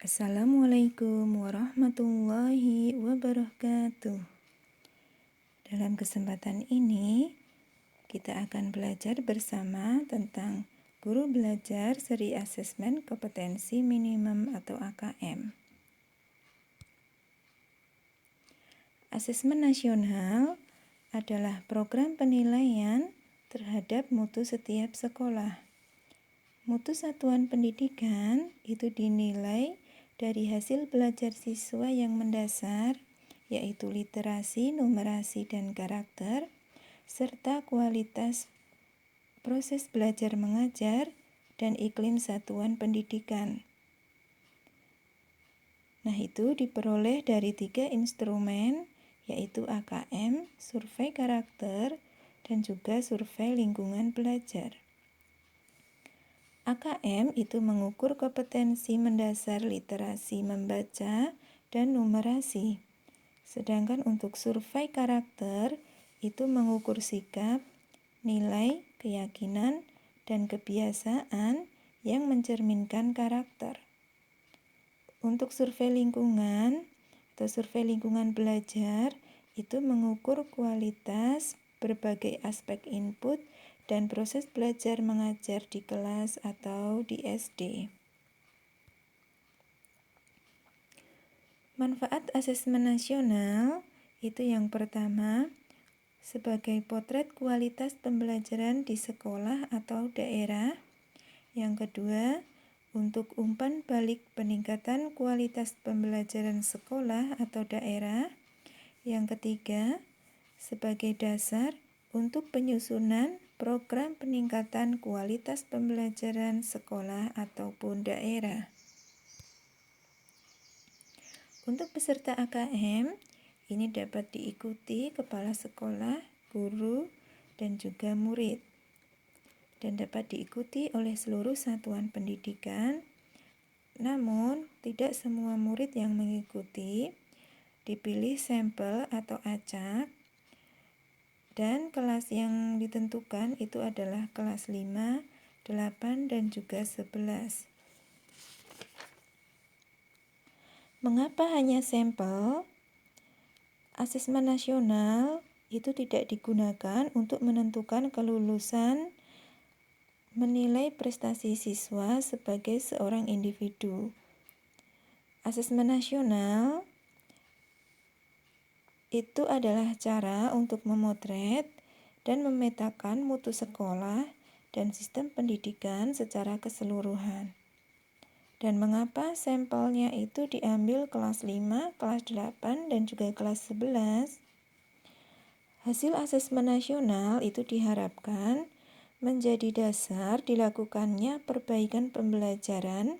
Assalamualaikum warahmatullahi wabarakatuh. Dalam kesempatan ini, kita akan belajar bersama tentang Guru Belajar Seri Asesmen Kompetensi Minimum atau AKM. Asesmen nasional adalah program penilaian terhadap mutu setiap sekolah. Mutu satuan pendidikan itu dinilai dari hasil belajar siswa yang mendasar, yaitu literasi, numerasi, dan karakter, serta kualitas proses belajar mengajar dan iklim satuan pendidikan. Nah, itu diperoleh dari 3 instrumen, yaitu AKM, survei karakter, dan juga survei lingkungan belajar. AKM itu mengukur kompetensi mendasar literasi membaca dan numerasi. Sedangkan untuk survei karakter itu mengukur sikap, nilai, keyakinan, dan kebiasaan yang mencerminkan karakter. Untuk survei lingkungan atau survei lingkungan belajar itu mengukur kualitas berbagai aspek input dan proses belajar mengajar di kelas atau di SD. Manfaat asesmen nasional itu yang pertama, sebagai potret kualitas pembelajaran di sekolah atau daerah. Yang kedua, untuk umpan balik peningkatan kualitas pembelajaran sekolah atau daerah. Yang ketiga, sebagai dasar untuk penyusunan program peningkatan kualitas pembelajaran sekolah ataupun daerah. Untuk peserta AKM, ini dapat diikuti kepala sekolah, guru, dan juga murid. Dan dapat diikuti oleh seluruh satuan pendidikan. Namun, tidak semua murid yang mengikuti, dipilih sampel atau acak. Dan kelas yang ditentukan itu adalah kelas 5, 8, dan juga 11. Mengapa hanya sampel? Asesmen nasional itu tidak digunakan untuk menentukan kelulusan menilai prestasi siswa sebagai seorang individu. Asesmen nasional itu adalah cara untuk memotret dan memetakan mutu sekolah dan sistem pendidikan secara keseluruhan. Dan mengapa sampelnya itu diambil kelas 5, kelas 8, dan juga kelas 11? Hasil asesmen nasional itu diharapkan menjadi dasar dilakukannya perbaikan pembelajaran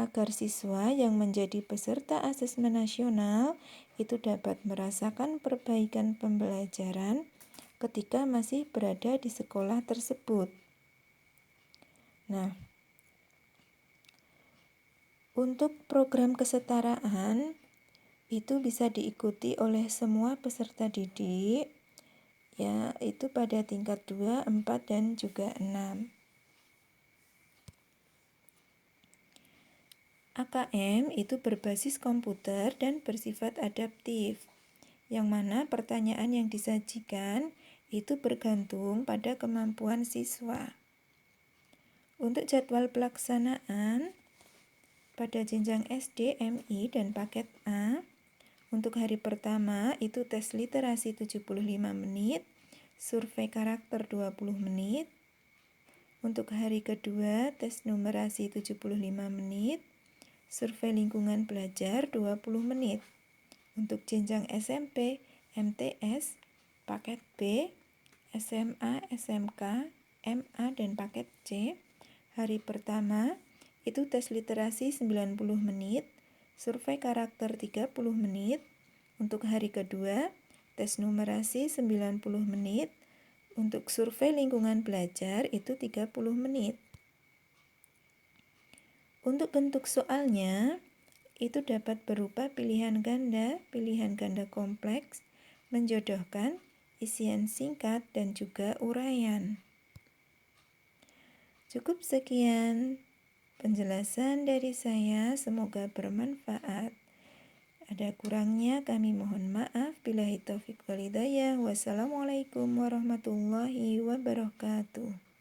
agar siswa yang menjadi peserta asesmen nasional itu dapat merasakan perbaikan pembelajaran ketika masih berada di sekolah tersebut. Nah, untuk program kesetaraan itu bisa diikuti oleh semua peserta didik, yaitu pada tingkat 2, 4, dan juga 6. AKM itu berbasis komputer dan bersifat adaptif, yang mana pertanyaan yang disajikan itu bergantung pada kemampuan siswa. Untuk jadwal pelaksanaan pada jenjang SD, MI, dan paket A, untuk hari pertama itu tes literasi 75 menit, survei karakter 20 menit. Untuk hari kedua, tes numerasi 75 menit, survei lingkungan belajar 20 menit. Untuk jenjang SMP, MTS, paket B, SMA, SMK, MA, dan paket C, hari pertama itu tes literasi 90 menit, survei karakter 30 menit. Untuk hari kedua, tes numerasi 90 menit. Untuk survei lingkungan belajar itu 30 menit. Untuk bentuk soalnya, itu dapat berupa pilihan ganda kompleks, menjodohkan, isian singkat, dan juga uraian. Cukup sekian penjelasan dari saya semoga bermanfaat. Ada kurangnya kami mohon maaf. Billahi taufiq wal hidayah. Wassalamualaikum warahmatullahi wabarakatuh.